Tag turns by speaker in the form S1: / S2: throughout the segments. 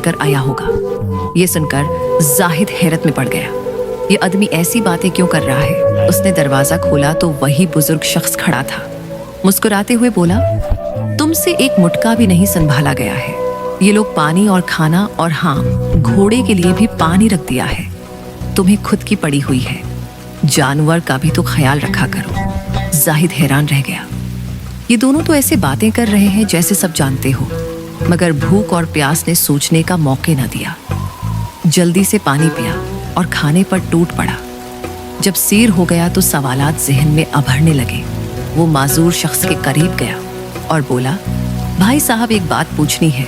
S1: कर आया होगा। ये सुनकर जाहिद हैरत में पड़ गया। ये आदमी ऐसी बातें क्यों कर रहा है? उसने दरवाजा खोला तो वही बुजुर्ग शख्स खड़ा था। मुस्कुराते हुए बोला, तुमसे एक मुटका भी नहीं संभाला गया है। ये लोग पानी और खाना और हाँ, घोड़े के लिए भी पानी रख दिया है। तुम्हें खुद की पड़ी हुई है, जानवर का भी तो ख्याल रखा करो। जाहिद हैरान रह गया। ये दोनों तो ऐसे बातें कर रहे हैं जैसे सब जानते हो, मगर भूख और प्यास ने सोचने का मौके न दिया। जल्दी से पानी पिया और खाने पर टूट पड़ा। जब सीर हो गया तो सवालात जहन में अभरने लगे। वो माजूर शख्स के करीब गया और बोला, भाई साहब एक बात पूछनी है,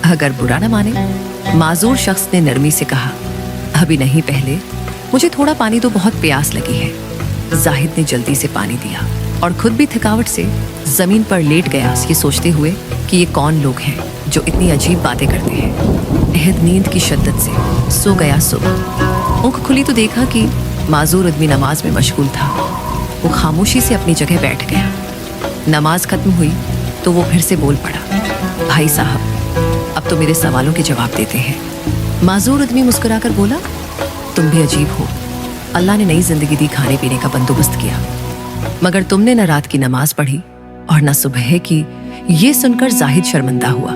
S1: अगर बुरा न माने। माजूर शख्स ने नरमी से कहा, अभी नहीं, पहले मुझे थोड़ा पानी दो, बहुत प्यास लगी है। जाहिद ने जल्दी से पानी दिया और खुद भी थकावट से जमीन पर लेट गया, ये सोचते हुए कि ये कौन लोग हैं जो इतनी अजीब बातें करते हैं। अहद नींद की शिद्दत से सो गया। सुबह आँख खुली तो देखा कि माजूर आदमी नमाज में मशगूल था। वो खामोशी से अपनी जगह बैठ गया। नमाज खत्म हुई तो वो फिर से बोल पड़ा, भाई साहब अब तो मेरे सवालों के जवाब देते हैं। माजूर आदमी मुस्कुराकर बोला, तुम भी अजीब हो। अल्लाह ने नई जिंदगी दी, खाने पीने का बंदोबस्त किया, मगर तुमने न रात की नमाज पढ़ी और न सुबह की। ये सुनकर जाहिद शर्मिंदा हुआ।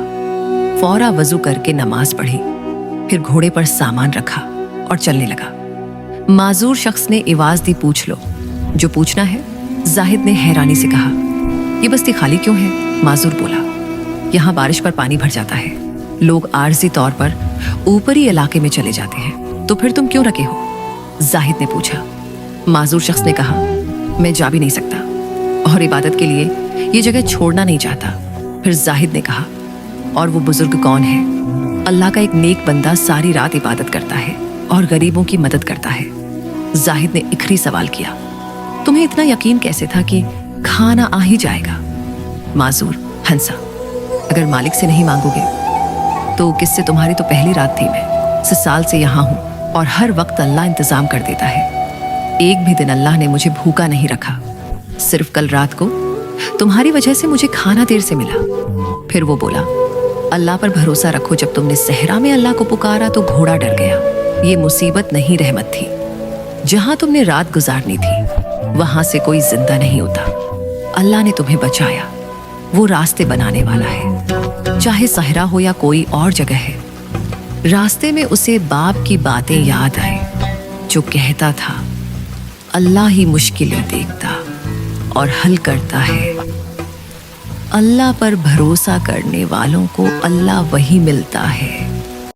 S1: फौरा वजू करके नमाज पढ़ी, फिर घोड़े पर सामान रखा और चलने लगा। माजूर शख्स ने आवाज दी, पूछ लो जो पूछना है। जाहिद ने हैरानी से कहा, ये बस्ती खाली क्यों है? माजूर बोला, यहाँ बारिश पर पानी भर जाता है, लोग आर्जी तौर पर ऊपरी इलाके में चले जाते हैं, तो फिर तुम क्यों रखे हो? जाहिद ने पूछा। माजूर शख्स ने कहा, मैं जा भी नहीं सकता और इबादत के लिए ये जगह छोड़ना नहीं चाहता। फिर जाहिद ने कहा, और वो बुजुर्ग कौन है? अल्लाह का एक नेक बंदा, सारी रात इबादत करता है और गरीबों की मदद करता है। जाहिद ने इखरी सवाल किया, तुम्हें इतना यकीन कैसे था कि खाना आ ही जाएगा? माजूर हंसा, अगर मालिक से नहीं मांगोगे तो किससे? तुम्हारी तो पहली रात थी। मैं 6 साल से यहाँ हूँ और हर वक्त अल्लाह इंतजाम कर देता है। एक भी दिन अल्लाह ने मुझे भूखा नहीं रखा। सिर्फ कल रात को तुम्हारी वजह से मुझे खाना देर से मिला। फिर वो बोला, अल्लाह पर भरोसा रखो, जब तुमने सहरा में अल्लाह को पुकारा तो घोड़ा डर गया। ये मुसीबत नहीं, रहमत थी। जहां तुमने रात गुजारनी थी वहां से कोई जिंदा नहीं होता। अल्लाह ने तुम्हें बचाया, वो रास्ते बनाने वाला है, चाहे सहरा हो या कोई और जगह है। रास्ते में उसे बाप की बातें याद आई जो कहता था, अल्लाह ही मुश्किलें देखता और हल करता है। अल्लाह पर भरोसा करने वालों को अल्लाह वही मिलता है